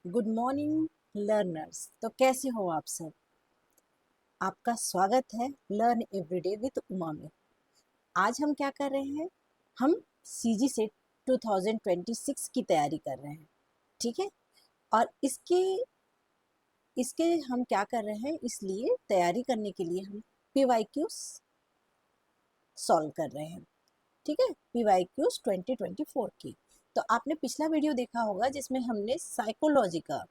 Good morning learners. तो कैसे हो आप सब? आपका स्वागत है लर्न एवरीडे विद उमा में। आज हम क्या कर रहे हैं? हम सीजी सेट 2026 की तैयारी कर रहे हैं, ठीक है। और इसके इसके हम क्या कर रहे हैं, इसलिए तैयारी करने के लिए हम पीवाईक्यूज सॉल्व कर रहे हैं, ठीक है। पीवाईक्यूज 2024 की। तो आपने पिछला वीडियो देखा होगा जिसमें हमने साइकोलॉजी का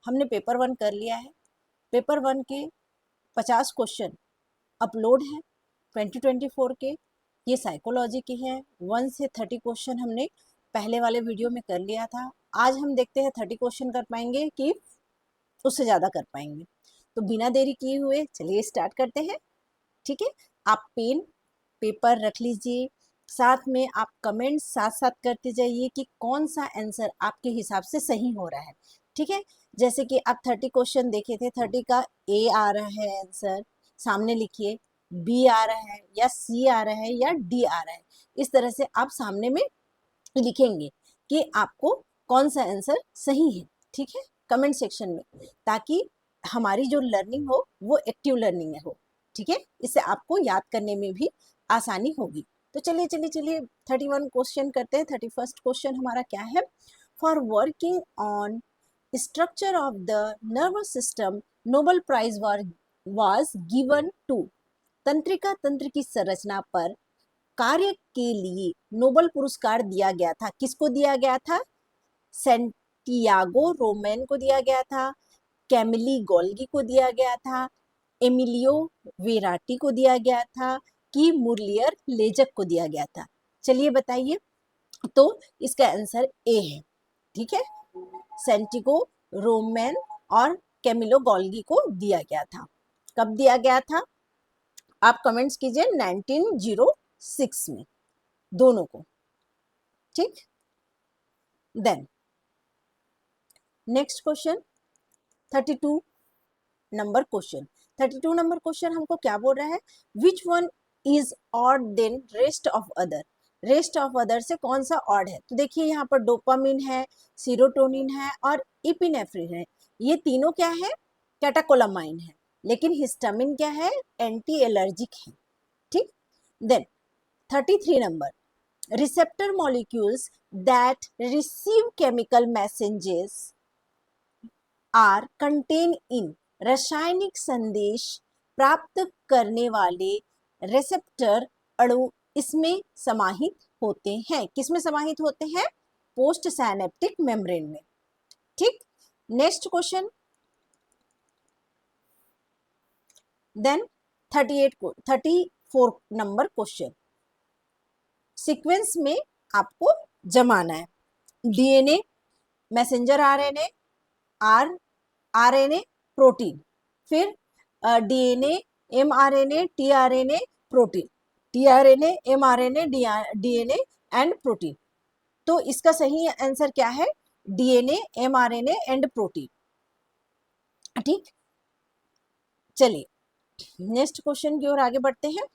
हमने पेपर 1 कर लिया है। पेपर 1 के 50 क्वेश्चन अपलोड हैं 2024 के। ये साइकोलॉजी की है। 1 से 30 क्वेश्चन हमने पहले वाले वीडियो में कर लिया था। आज हम देखते हैं 30 क्वेश्चन कर पाएंगे कि उससे ज़्यादा कर पाएंगे। तो बिना देरी किए हुए चलिए स्टार्ट करते हैं, ठीक है। आप पेन पेपर रख लीजिए, साथ में आप कमेंट्स साथ साथ करते जाइए कि कौन सा आंसर आपके हिसाब से सही हो रहा है, ठीक है। जैसे कि आप 30 क्वेश्चन देखे थे, 30 का ए आ रहा है आंसर, सामने लिखिए। बी आ रहा है या सी आ रहा है या डी आ रहा है, इस तरह से आप सामने में लिखेंगे कि आपको कौन सा आंसर सही है, ठीक है, कमेंट सेक्शन में, ताकि हमारी जो लर्निंग हो वो एक्टिव लर्निंग हो, ठीक है। इससे आपको याद करने में भी आसानी होगी। तो चलिए चलिए चलिए 31 क्वेश्चन करते हैं। 31st क्वेश्चन हमारा क्या है? For working on structure of the nervous system Nobel prize was given to. तंत्रिका तंत्र की संरचना पर कार्य के लिए नोबेल पुरस्कार दिया गया था। किसको दिया गया था? सैंटियागो रोमैन को दिया गया था, कैमिली गोल्गी को दिया गया था, एमिलियो वेराटी को दिया गया था, कि मुरलियर लेजक को दिया गया था। चलिए बताइए। तो इसका आंसर ए है, ठीक है। सेंटिगो रोमैन और कैमिलो गोल्गी को दिया गया था। कब दिया गया था? आप कमेंट्स कीजिए 1906 में, दोनों को, ठीक। Then next question 32 number question. 32 number question हमको क्या बोल रहा है? Which one is odd then rest of other. Rest of other से कौन सा ऑड है? तो देखिए यहाँ पर डोपामिन है, सीरोटोनिन है और इपिनेफ्रिन है। ये तीनों क्या है? कैटाकोलामाइन है। लेकिन हिस्टामिन क्या है? एंटी एलर्जिक है, ठीक। Then 33 number, receptor molecules that receive chemical messages are contain in. रासायनिक संदेश प्राप्त करने वाले रिसेप्टर अणु इसमें समाहित होते हैं। किसमें समाहित होते हैं? पोस्ट साइनेप्टिक मेम्ब्रेन में, ठीक। Next question. Then 34 number question. Sequence में आपको जमाना है DNA, messenger RNA, RNA, protein, फिर DNA, mRNA, tRNA, protein, tRNA, mRNA, DNA and protein. तो इसका सही आंसर क्या है? डीएनए, एमआरएनए एंड प्रोटीन, ठीक। चलिए नेक्स्ट क्वेश्चन की ओर आगे बढ़ते हैं।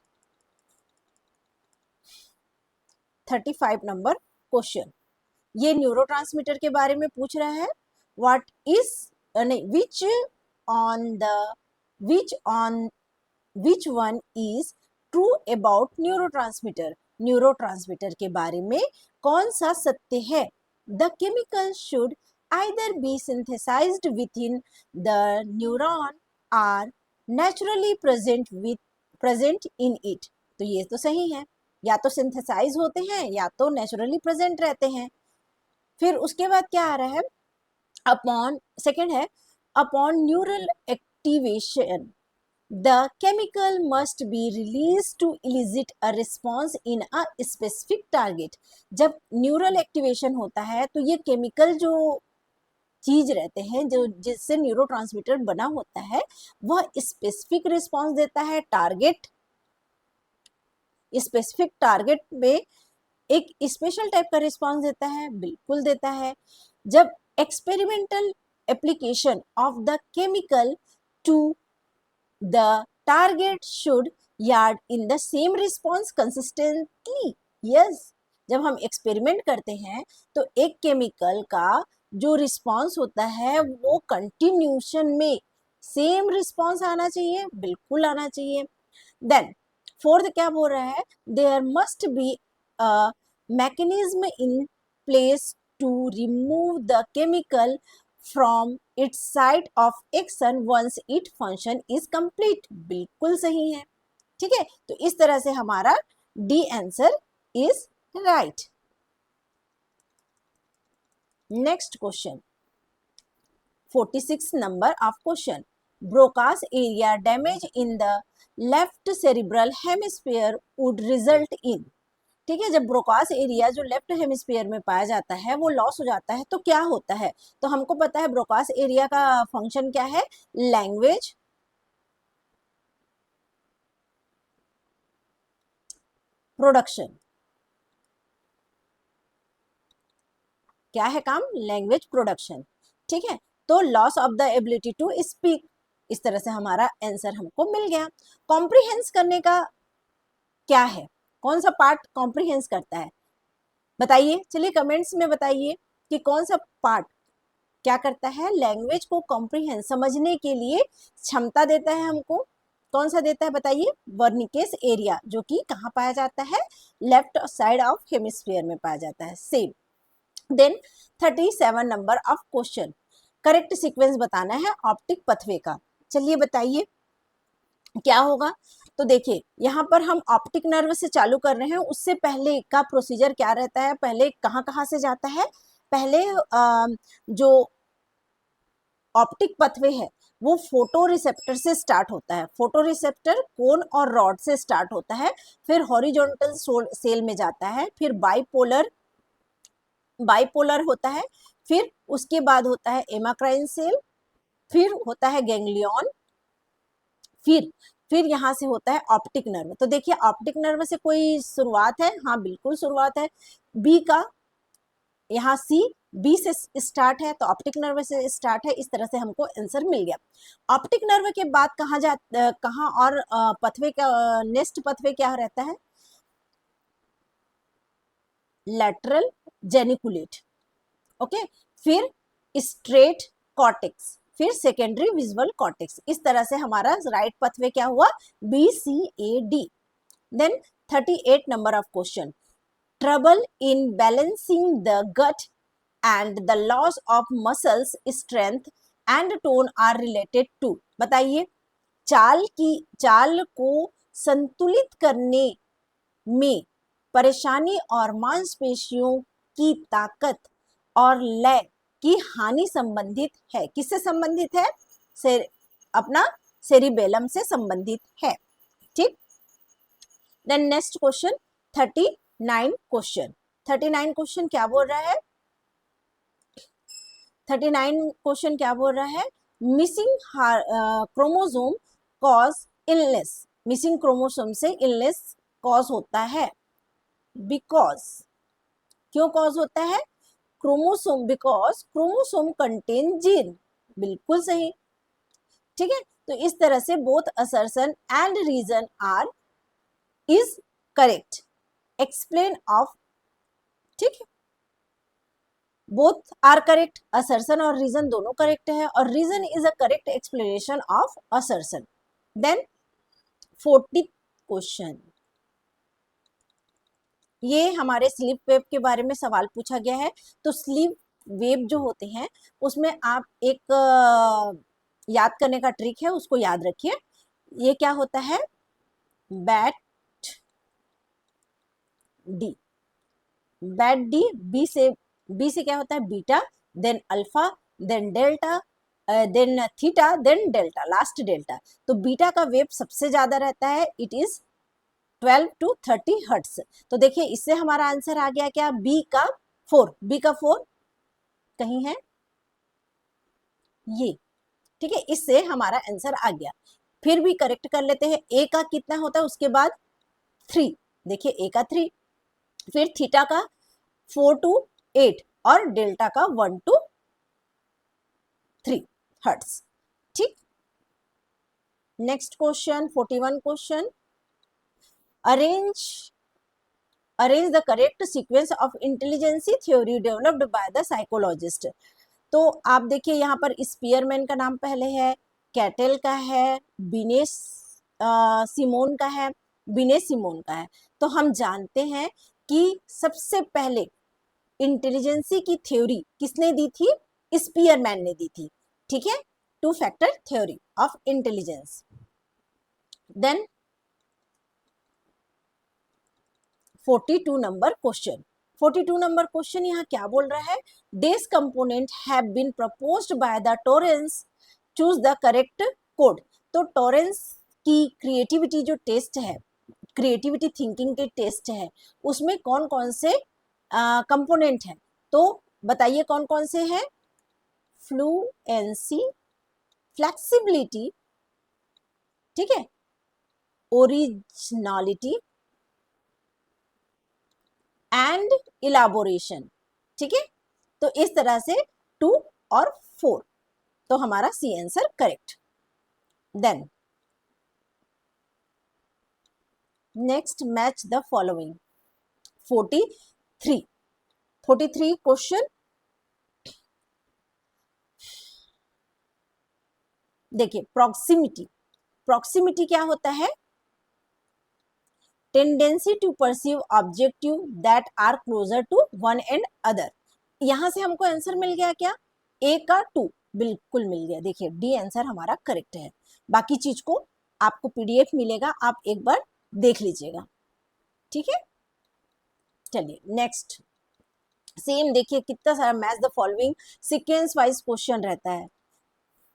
35 नंबर क्वेश्चन, ये न्यूरोट्रांसमीटर के बारे में पूछ रहा है। व्हाट इज नहीं, which on which one is true about neurotransmitter. Neurotransmitter के बारे में कौन सा सत्य है? The chemical should either be synthesized within the neuron or naturally present in it। तो ये तो सही है, या तो सिंथेसाइज होते हैं या तो नेचुरली प्रेजेंट रहते हैं। फिर उसके बाद क्या आ रहा है? अपॉन सेकेंड है, upon neural activation the chemical must be released to elicit a response in a specific target। जब न्यूरल एक्टिवेशन होता है तो ये केमिकल जो चीज रहते हैं, जो जिससे न्यूरोट्रांसमीटर बना होता है, वह स्पेसिफिक रिस्पॉन्स देता है। टारगेट, स्पेसिफिक टारगेट में एक स्पेशल टाइप का रिस्पॉन्स देता है, बिल्कुल देता है। जब experimental application of the chemical to the target should yield in the same response consistently। yes, जब हम एक्सपेरिमेंट करते हैं तो एक केमिकल का जो रिस्पॉन्स होता है वो कंटिन्यूशन में सेम रिस्पॉन्स आना चाहिए, बिल्कुल आना चाहिए। देन फोर्थ क्या बोल रहा है, there must be a mechanism in place to remove the chemical from its site of action once it function is complete. बिल्कुल सही है, ठीक है। तो इस तरह से हमारा D answer is right. Next question 46 number of question, Broca's area damage in the left cerebral hemisphere would result in. ठीक है, जब ब्रोकास एरिया जो लेफ्ट हेमिस्फीयर में पाया जाता है वो लॉस हो जाता है तो क्या होता है। तो हमको पता है ब्रोकास एरिया का फंक्शन क्या है, लैंग्वेज, प्रोडक्शन। क्या है काम, लैंग्वेज प्रोडक्शन, ठीक है। तो loss of the ability to speak, इस तरह से हमारा आंसर हमको मिल गया। कॉम्प्रिहेंस करने का क्या है, कौन सा पार्ट कॉम्प्रिहेंस करता है बताइए, चलिए कमेंट्स में बताइए कि कौन सा पार्ट क्या करता है, लैंग्वेज को कॉम्प्रिहेंस समझने के लिए क्षमता देता है हमको। कौन सा देता है बताइए, वर्निकेस एरिया, जो कि कहाँ पाया जाता है, लेफ्ट साइड ऑफ हेमिस्फीयर में पाया जाता है, same. Then 37 number of question, correct sequence बताना है ऑप्टिक पथवे का। चलिए बताइए क्या होगा। तो देखिए यहाँ पर हम ऑप्टिक नर्व से चालू कर रहे हैं, उससे पहले का प्रोसीजर क्या रहता है, पहले कहाँ कहाँ से जाता है, पहले जो ऑप्टिक पथवे है वो फोटो रिसेप्टर से स्टार्ट होता है, फोटो रिसेप्टर कोन और रॉड से स्टार्ट होता है, फिर हॉरिजॉन्टल सेल में जाता है, फिर बाइपोलर होता है, फिर उसके बाद होता है एमाक्राइन सेल, फिर होता है गैंग्लियन, फिर यहाँ से होता है ऑप्टिक नर्व। तो देखिए ऑप्टिक नर्व से कोई शुरुआत है, हाँ बिल्कुल शुरुआत है, बी का यहाँ सी, बी से स्टार्ट है तो ऑप्टिक नर्व से स्टार्ट है, इस तरह से हमको आंसर मिल गया। ऑप्टिक नर्व के बाद कहाँ और पथवे का नेक्स्ट पथवे क्या रहता है, लैटरल जेनिकुलेट, ओके, फिर स्ट्रेट कॉर्टेक्स, फिर सेकेंडरी विजुअल कॉर्टेक्स, इस तरह से हमारा राइट पथवे क्या हुआ, B C A D. Then 38 number of question, trouble in balancing the gut and the loss of muscles strength and tone are related to। बताइए चाल को संतुलित करने में परेशानी और मांसपेशियों की ताकत और लय की हानि संबंधित है, किससे संबंधित है, अपना सेरिबेलम से संबंधित है, ठीक। Then next question 39 question, 39 question क्या बोल रहा है, 39 क्वेश्चन क्या बोल रहा है, missing chromosome cause illness, missing chromosome से इलनेस कॉज होता है, बिकॉज, क्यों कॉज होता है, chromosome, because chromosome contain gene, बिल्कुल सही, ठीक है। तो इस तरह से both assertion and reason are is correct, explain of, ठीक है, बोथ आर करेक्ट, असर्शन और रीजन दोनों करेक्ट है, और reason is a correct explanation of assertion. Then 40 question, ये हमारे स्लीप वेव के बारे में सवाल पूछा गया है। तो स्लीप वेव जो होते हैं उसमें आप एक याद करने का ट्रिक है, उसको याद रखिए। ये क्या होता है, bat D, bat D, B से क्या होता है beta, then alpha, then delta, then theta, then delta, last delta. तो बीटा का वेव सबसे ज्यादा रहता है, इट इज 12 to 30 हर्ट्स। तो देखिए इससे हमारा आंसर आ गया क्या, बी का 4, बी का 4 कहीं है ये, ठीक है, इससे हमारा आंसर आ गया। फिर भी करेक्ट कर लेते हैं, ए का कितना होता है उसके बाद 3, देखिए ए का 3, फिर थीटा का 4 to 8 और डेल्टा का 1 to 3 हर्ट्स, ठीक। Next question 41 question, arrange the correct sequence of intelligence theory developed by the psychologist। तो आप देखिए यहाँ पर स्पीयरमैन का नाम पहले है, कैटेल का है, बिनेस सिमोन का है, बिनेस सिमोन का है। तो हम जानते हैं कि सबसे पहले इंटेलिजेंसी की थ्योरी किसने दी थी? स्पीयरमैन ने दी थी, ठीक है, two factor theory of intelligence. Then 42 number question, 42 number question यहाँ क्या बोल रहा है? This component have been proposed by the Torrance, choose the correct code. तो टॉरेंस की क्रिएटिविटी जो टेस्ट है, क्रिएटिविटी थिंकिंग के टेस्ट है, उसमें कौन कौन से कंपोनेंट है? तो बताइए कौन कौन से हैं? फ्लुएंसी, फ्लेक्सिबिलिटी, ठीक है, ओरिजिनलिटी एंड इलाबोरेशन, ठीक है। तो इस तरह से 2 और 4, तो हमारा C answer correct. Then next match the following, 43 question. देखिए प्रॉक्सिमिटी, प्रॉक्सिमिटी क्या होता है? Tendency to perceive objective that are closer to one and other. यहां से हमको आंसर मिल गया क्या? ए का 2 बिल्कुल मिल गया। देखिए डी आंसर हमारा करेक्ट है। बाकी चीज को आपको पीडीएफ मिलेगा, आप एक बार देख लीजिएगा, ठीक है। चलिए नेक्स्ट, सेम देखिए कितना सारा match the following sequence wise question रहता है।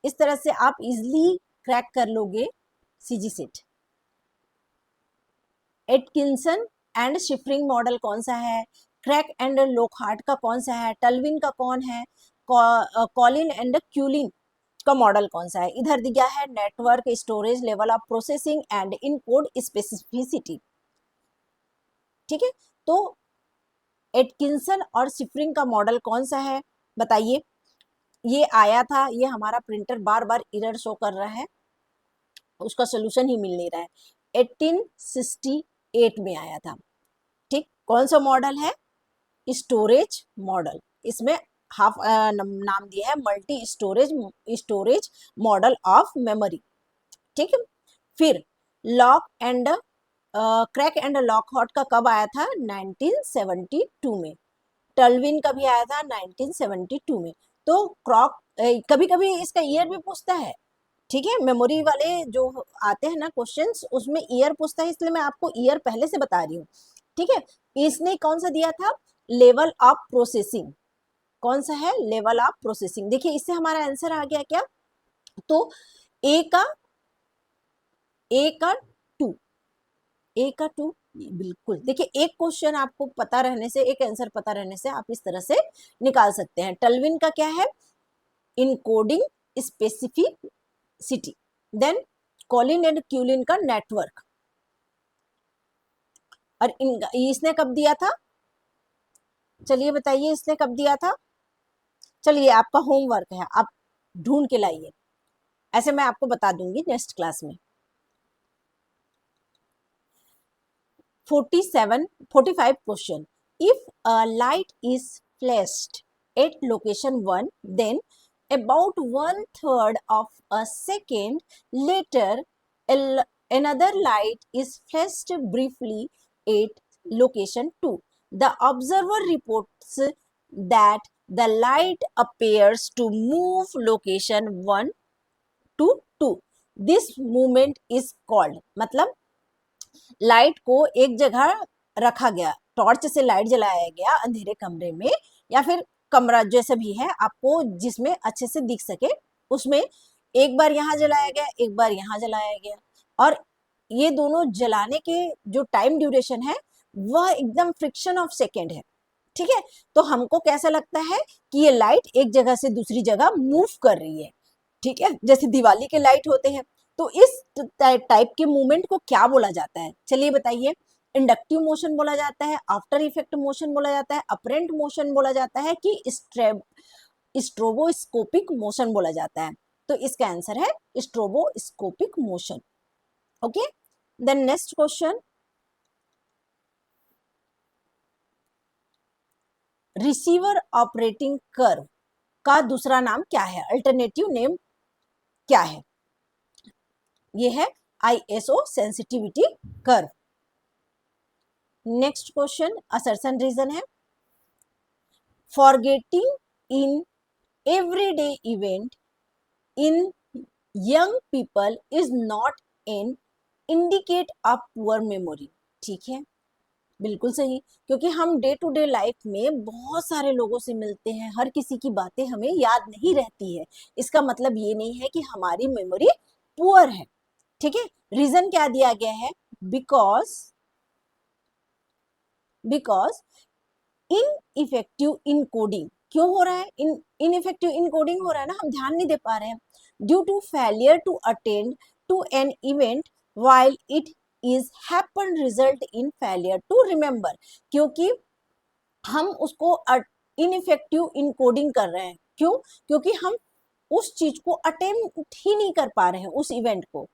इस तरह से आप इजिली क्रैक कर लोगे CG set. Atkinson and Shiffrin model कौन सा है? क्रैक एंड लोकहार्ट का कौन सा है? टल्विन का कौन है? कॉलिन एंड क्यूलिन का मॉडल कौन सा है? इधर दिया है network storage level of processing and encode specificity, ठीक है। तो एटकिंसन और शिफरिंग का मॉडल कौन सा है बताइए? ये आया था, ये हमारा प्रिंटर बार बार एरर शो कर रहा है, उसका सोल्यूशन ही मिल नहीं रहा है। 1868 में आया था, ठीक। कौन सा मॉडल है? Storage model. इसमें हाफ नाम दिया है multi storage model of memory, ठीक है। फिर lock and crack and lock hot का कब आया था? 1972 में। टल्विन का भी आया था 1972 में। तो क्रॉक कभी कभी इसका ईयर भी पूछता है, ठीक है। मेमोरी वाले जो आते हैं ना क्वेश्चंस, उसमें ईयर पूछता है, इसलिए मैं आपको ईयर पहले से बता रही हूँ, ठीक है। इसने कौन सा दिया था? Level of processing. कौन सा है? Level of processing. देखिए इससे हमारा आंसर आ गया क्या? तो ए का 2, ए का 2 बिल्कुल। देखिए एक क्वेश्चन आपको पता रहने से, एक आंसर पता रहने से आप इस तरह से निकाल सकते हैं। टल्विन का क्या है? Encoding specificity. Then Collin and Quillian का नेटवर्क। और इसने कब दिया था? चलिए बताइए इसने कब दिया था? चलिए आपका होमवर्क है, आप ढूंढ के लाइए, ऐसे मैं आपको बता दूंगी नेक्स्ट क्लास में। 45 question, if a light is flashed at location 1, then about 1/3 of a second later another light is flashed briefly at location 2. The observer reports that the light appears to move location 1 to 2. This movement is called, मतलब light को एक जगह रखा गया, torch से light जलाया गया अंधेरे कमरे में, या फिर कमरा जैसे भी है आपको जिसमें अच्छे से दिख सके, उसमें एक बार यहाँ जलाया गया, एक बार यहाँ जलाया गया, और ये दोनों जलाने के जो टाइम ड्यूरेशन है वह एकदम फ्रिक्शन ऑफ सेकेंड है, ठीक है। तो हमको कैसा लगता है कि ये लाइट एक जगह से दूसरी जगह मूव कर रही है, ठीक है, जैसे दिवाली के लाइट होते हैं। तो इस टाइप के मूवमेंट को क्या बोला जाता है? चलिए बताइए। इंडक्टिव मोशन बोला जाता है, आफ्टर इफेक्ट मोशन बोला जाता है, अपरेंट मोशन बोला जाता है, कि स्ट्रोबोस्कोपिक मोशन बोला जाता है? तो इसका आंसर है stroboscopic motion, okay. Then next question, receiver operating curve का दूसरा नाम क्या है, अल्टरनेटिव नेम क्या है? ये है ISO sensitivity curve. Next question assertion reason है, forgetting in everyday event in young people is not an indicate a poor memory. ठीक है, बिल्कुल सही, क्योंकि हम डे टू डे लाइफ में बहुत सारे लोगों से मिलते हैं, हर किसी की बातें हमें याद नहीं रहती है, इसका मतलब ये नहीं है कि हमारी मेमोरी पुअर है। ठीक है, रीजन क्या दिया गया है, बिकॉज इनइफेक्टिव इनकोडिंग। क्यों हो रहा है इनइफेक्टिव इनकोडिंग हो रहा है ना, हम ध्यान नहीं दे पा रहे हैं, due to failure to attend to an event while it is happen result in failure to remember. क्योंकि हम उसको इनइफेक्टिव इनकोडिंग कर रहे हैं, क्यों? क्योंकि हम उस चीज को अटेम्प्ट ही नहीं कर पा रहे हैं, उस इवेंट को,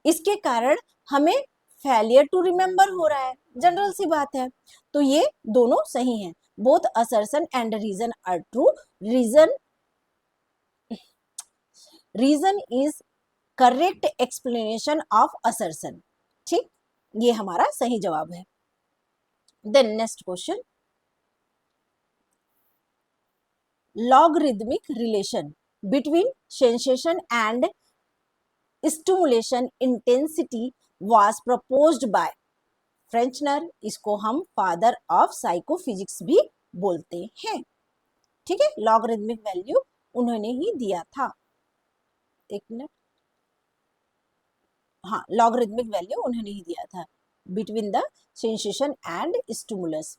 इसके कारण हमें फेलियर टू रिमेंबर हो रहा है, जनरल सी बात है। तो ये दोनों सही हैं, both assertion and reason are true. Reason is correct explanation of assertion. ठीक, ये हमारा सही जवाब है। Then next question, logarithmic relation between sensation and stimulation intensity was proposed by Fechner. इसको हम फादर ऑफ साइकोफिजिक्स भी बोलते हैं। ठीक है, लॉगरिदमिक वैल्यू उन्होंने ही दिया था। एक मिनट, हाँ, लॉगरिदमिक वैल्यू उन्होंने ही दिया था between the sensation and stimulus.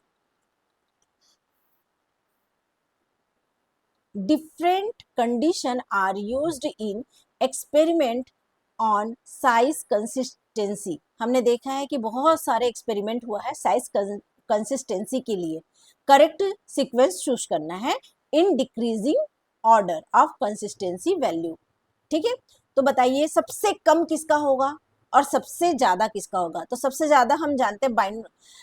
Different condition are used in experiment on size consistency. हमने देखा है कि बहुत सारे एक्सपेरिमेंट हुआ है साइज कंसिस्टेंसी के लिए। करेक्ट सीक्वेंस चूज करना है in decreasing order of consistency value. ठीक है, तो बताइए सबसे कम किसका होगा और सबसे ज्यादा किसका होगा? तो सबसे ज्यादा हम जानते हैं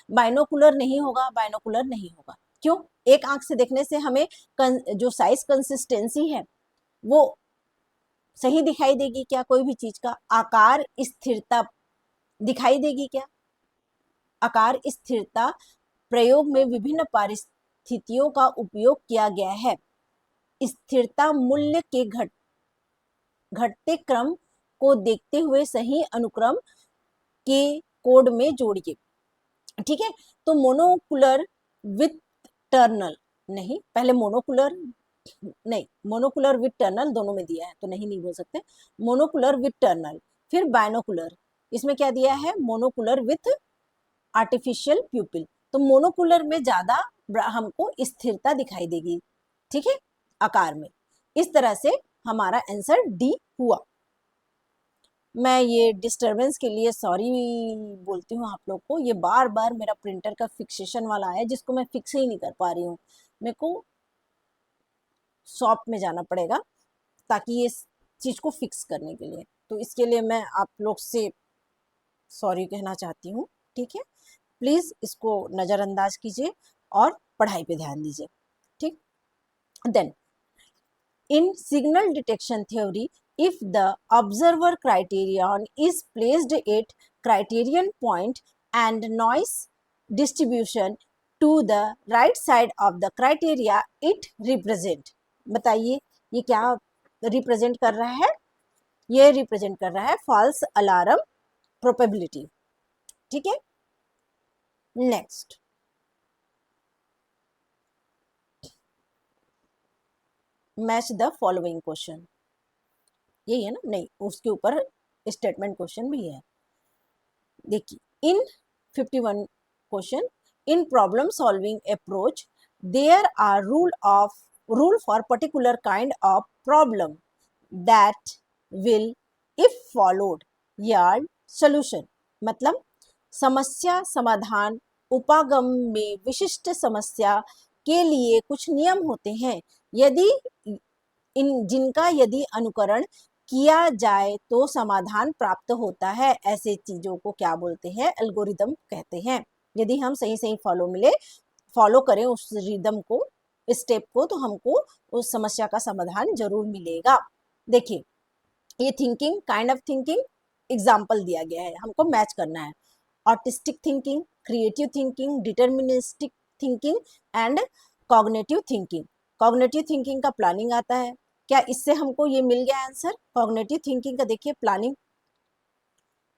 बाइनोकुलर नहीं होगा, बाइनोकुलर नहीं होगा। क्यों? एक आंख से देखने से हमें जो साइज कंसिस्टेंसी है वो सही दिखाई देगी क्या? कोई भी चीज का आकार स्थिरता दिखाई देगी क्या? आकार स्थिरता प्रयोग में विभिन्न परिस्थितियों का उपयोग किया गया है। स्थिरता मूल्य के घटते क्रम को देखते हुए सही अनुक्रम के कोड में जोड़िए। ठीक है, तो मोनोकुलर विथ टर्नल नहीं, पहले मोनोकुलर नहीं, मोनोकुलर विथ टर्नल दोनों में दिया है तो नहीं बोल सकते। मोनोकुलर विथ टर्नल, फिर बाइनोकुलर, इसमें क्या दिया है? Monocular with artificial प्यूपिल। तो मोनोकुलर में ज्यादा हमको स्थिरता दिखाई देगी, ठीक है, आकार में। इस तरह से हमारा आंसर डी हुआ। मैं ये डिस्टरबेंस के लिए सॉरी बोलती हूँ आप लोग को, ये बार बार मेरा प्रिंटर का फिक्सेशन वाला है जिसको मैं फिक्स ही नहीं कर पा रही हूँ। मेरे को शॉप में जाना पड़ेगा ताकि ये चीज को फिक्स करने के लिए, तो इसके लिए मैं आप लोग से सॉरी कहना चाहती हूँ। ठीक है, प्लीज इसको नजरअंदाज कीजिए और पढ़ाई पे ध्यान दीजिए। ठीक, then in signal detection theory, if the observer criterion is placed at criterion point and noise distribution to the right side of the criteria, it represent। बताइए ये क्या रिप्रेजेंट कर रहा है? ये रिप्रेजेंट कर रहा है फॉल्स अलार्म प्रोबेबिलिटी। ठीक है, next match the following question, यही है ना? नहीं, उसके ऊपर स्टेटमेंट क्वेश्चन भी है। देखिए in 51 question, in problem solving approach there are rule for particular kind of problem that will if followed yield solution. मतलब समस्या समाधान उपागम में विशिष्ट समस्या के लिए कुछ नियम होते हैं, यदि जिनका यदि अनुकरण किया जाए तो समाधान प्राप्त होता है। ऐसे चीजों को क्या बोलते हैं? एल्गोरिदम कहते हैं। यदि हम सही सही फॉलो करें उस रिदम को स्टेप को तो हमको उस समस्या का समाधान जरूर मिलेगा। देखिए, ये thinking, kind of thinking example दिया गया है, हमको मैच करना है। Autistic thinking, creative thinking, deterministic thinking and cognitive thinking. Cognitive thinking का प्लानिंग आता है, क्या इससे हमको ये मिल गया आंसर? कॉग्निटिव थिंकिंग का देखिए प्लानिंग,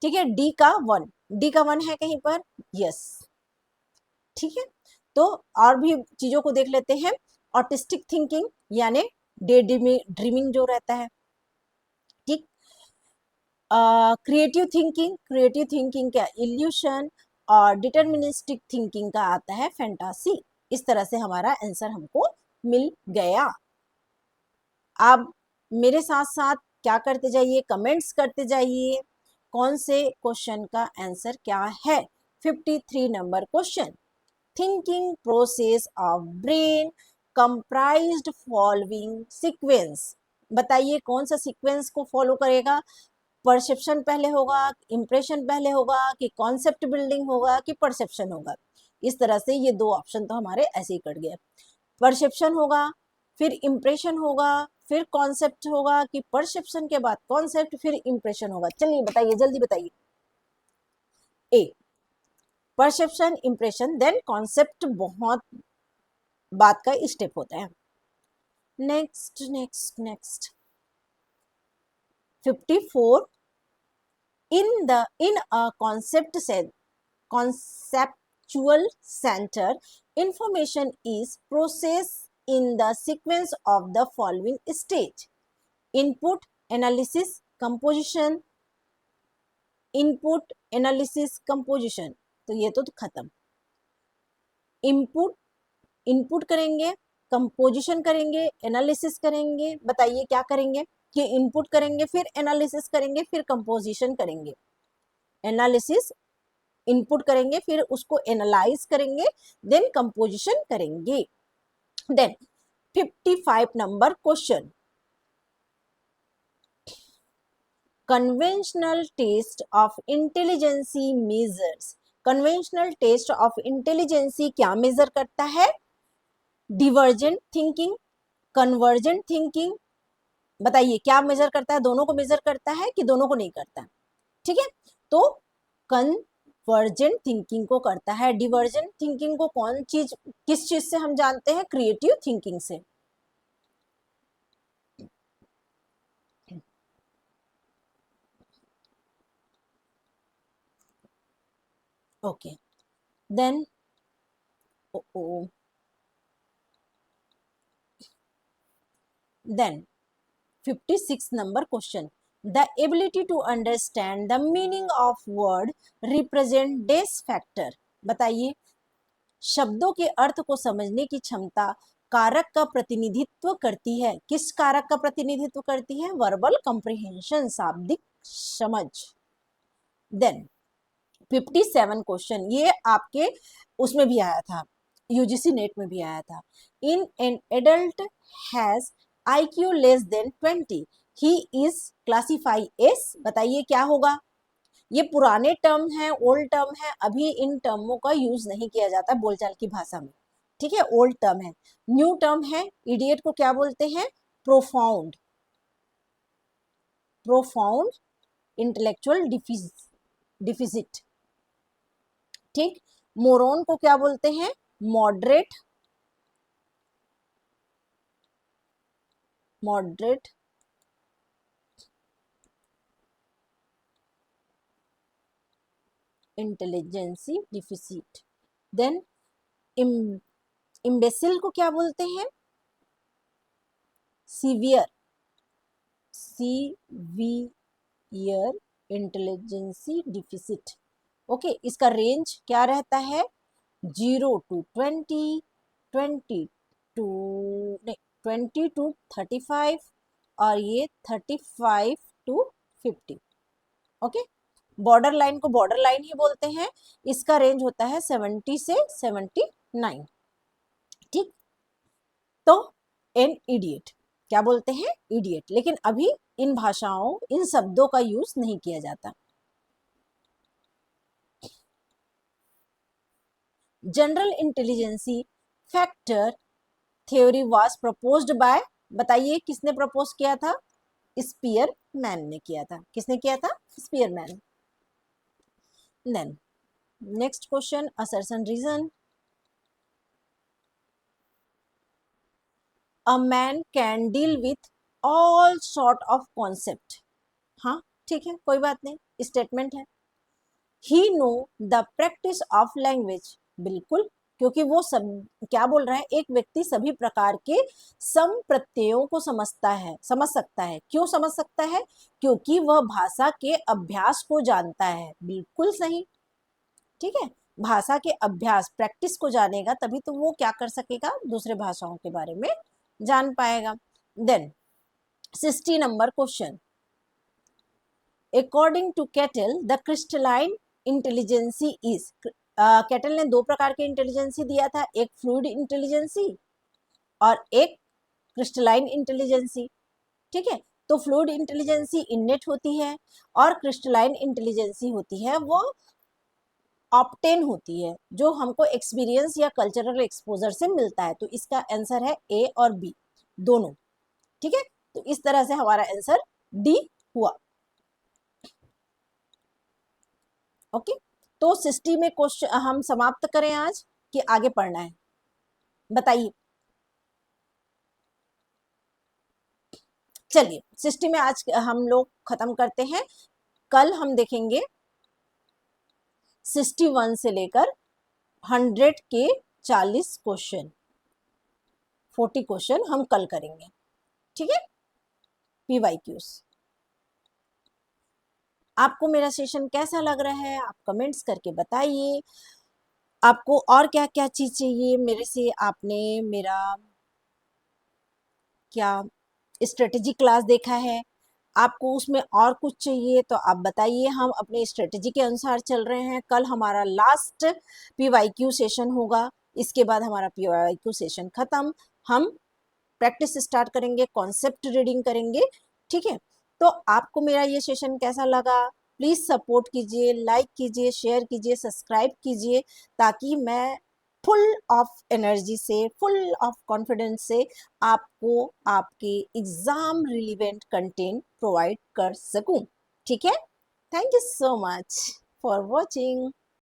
ठीक है, डी का वन, डी का वन है कहीं पर, यस, ठीक है। तो और भी चीजों को देख लेते हैं। ऑटिस्टिक थिंकिंग यानी डे ड्रीमिंग जो रहता है, ठीक। क्रिएटिव थिंकिंग, क्रिएटिव थिंकिंग का इल्यूशन, और डिटर्मिनिस्टिक थिंकिंग का आता है फैंटासी। इस तरह से हमारा आंसर हमको मिल गया। आप मेरे साथ साथ क्या करते जाइए, कमेंट्स करते जाइए कौन से क्वेश्चन का आंसर क्या है। 53 number question, thinking process of brain comprised following sequence. बताइए कौन सा सीक्वेंस को फॉलो करेगा? परसेप्शन पहले होगा, इंप्रेशन पहले होगा, कि कॉन्सेप्ट बिल्डिंग होगा, कि परसेप्शन होगा? इस तरह से ये दो ऑप्शन तो हमारे ऐसे ही कट गए। परसेप्शन होगा, फिर इंप्रेशन होगा, फिर कॉन्सेप्ट होगा, कि परसेप्शन के बाद कॉन्सेप्ट, फिर इंप्रेशन होगा? चलिए बताइए, जल्दी बताइए। ए, परसेप्शन, इंप्रेशन, देन कॉन्सेप्ट बहुत बात का स्टेप होता है। Next next next 54, in a conceptual center, information is processed in the sequence of the following stage: input, analysis, composition, input, analysis, composition। तो ये तो खत्म। इनपुट, इनपुट करेंगे, कंपोजिशन करेंगे, एनालिसिस करेंगे। बताइए क्या करेंगे? कि इनपुट करेंगे, फिर एनालिसिस करेंगे, फिर कंपोजिशन करेंगे। एनालिसिस, इनपुट करेंगे, फिर उसको एनालाइज करेंगे, देन कंपोजिशन करेंगे। Then 55 number question, conventional test of intelligency measures. Conventional test of intelligency क्या मेजर करता है? Divergent thinking, convergent thinking. बताइए क्या मेजर करता है? दोनों को मेजर करता है कि दोनों को नहीं करता? ठीक है, तो कन्वर्जेंट थिंकिंग को करता है। डिवर्जेंट थिंकिंग को कौन चीज, किस चीज से हम जानते हैं? क्रिएटिव थिंकिंग से। Okay, then then 56 number question, the ability to understand the meaning of word represent this factor. बताइए, शब्दों के अर्थ को समझने की क्षमता कारक का प्रतिनिधित्व करती है। किस कारक का प्रतिनिधित्व करती है? वर्बल कॉम्प्रिहेंशन, शाब्दिक समझ। देन 57 क्वेश्चन, ये आपके उसमें भी आया था, यूजीसी नेट में भी आया था। In an adult has IQ less than 20, he is classify S. बताइए क्या होगा? ये पुराने टर्म है, ओल्ड टर्म है, अभी इन टर्मों का यूज नहीं किया जाता बोलचाल की भाषा में, ठीक है, ओल्ड टर्म है। न्यू टर्म है, इडियट को क्या बोलते हैं? प्रोफाउंड, प्रोफाउंड इंटेलेक्चुअल डिफिसिट, ठीक। मोरॉन को क्या बोलते हैं? Moderate, moderate intelligence deficit. Then imbecile को क्या बोलते हैं? Severe, severe intelligence deficit. Okay, इसका रेंज क्या रहता है? 0 to 20, 20 to नहीं 20 to 35, और ये 35 to 50। ओके, बॉर्डर लाइन को बॉर्डर लाइन ही बोलते हैं। इसका रेंज होता है 70 से 79, ठीक। तो एन इडियट क्या बोलते हैं? इडियट। लेकिन अभी इन भाषाओं, इन शब्दों का यूज नहीं किया जाता। General intelligency factor theory was proposed by, बताइए किसने प्रपोज किया था? स्पीयरमैन ने किया था। किसने किया था? Spearman. Then next question, assertion reason. A man can deal with all sort of concept. हाँ ठीक है, कोई बात नहीं, स्टेटमेंट है। He know the practice of language, बिल्कुल, क्योंकि वो सब क्या बोल रहा है, एक व्यक्ति सभी प्रकार के सम प्रत्ययों को समझता है, समझ सकता है। क्यों समझ सकता है? क्योंकि वह भाषा के अभ्यास को जानता है। बिल्कुल सही, ठीक है। भाषा के अभ्यास, प्रैक्टिस को जानेगा तभी तो वो क्या कर सकेगा, दूसरे भाषाओं के बारे में जान पाएगा। Then 60 number question, according to Cattell the crystalline intelligency is, Cattell ने दो प्रकार के इंटेलिजेंसी दिया था, एक फ्लूइड इंटेलिजेंसी और एक क्रिस्टलाइन इंटेलिजेंसी, ठीक है। तो फ्लूइड इंटेलिजेंसी इनेट होती है और क्रिस्टलाइन इंटेलिजेंसी होती है वो ऑप्टेन होती है, जो हमको एक्सपीरियंस या कल्चरल एक्सपोजर से मिलता है। तो इसका आंसर है ए और बी दोनों, ठीक है। तो इस तरह से हमारा आंसर डी हुआ। ओके, तो 60 में क्वेश्चन हम समाप्त करें आज कि आगे पढ़ना है, बताइए। चलिए 60 में आज हम लोग खत्म करते हैं। कल हम देखेंगे 61 से लेकर 100 के 40 क्वेश्चन, 40 क्वेश्चन हम कल करेंगे, ठीक है। पीवाईक्यूज। आपको मेरा सेशन कैसा लग रहा है, आप कमेंट्स करके बताइए। आपको और क्या क्या चीज चाहिए मेरे से? आपने मेरा क्या स्ट्रेटेजी क्लास देखा है, आपको उसमें और कुछ चाहिए तो आप बताइए, हम अपने स्ट्रेटेजी के अनुसार चल रहे हैं। कल हमारा लास्ट पीवाईक्यू सेशन होगा, इसके बाद हमारा पीवाईक्यू सेशन खत्म। हम प्रैक्टिस स्टार्ट करेंगे, कॉन्सेप्ट रीडिंग करेंगे, ठीक है। तो आपको मेरा ये सेशन कैसा लगा? प्लीज सपोर्ट कीजिए, लाइक कीजिए, शेयर कीजिए, सब्सक्राइब कीजिए, ताकि मैं फुल ऑफ एनर्जी से, फुल ऑफ कॉन्फिडेंस से आपको आपके एग्जाम रिलीवेंट कंटेंट प्रोवाइड कर सकूं, ठीक है। Thank you so much for watching.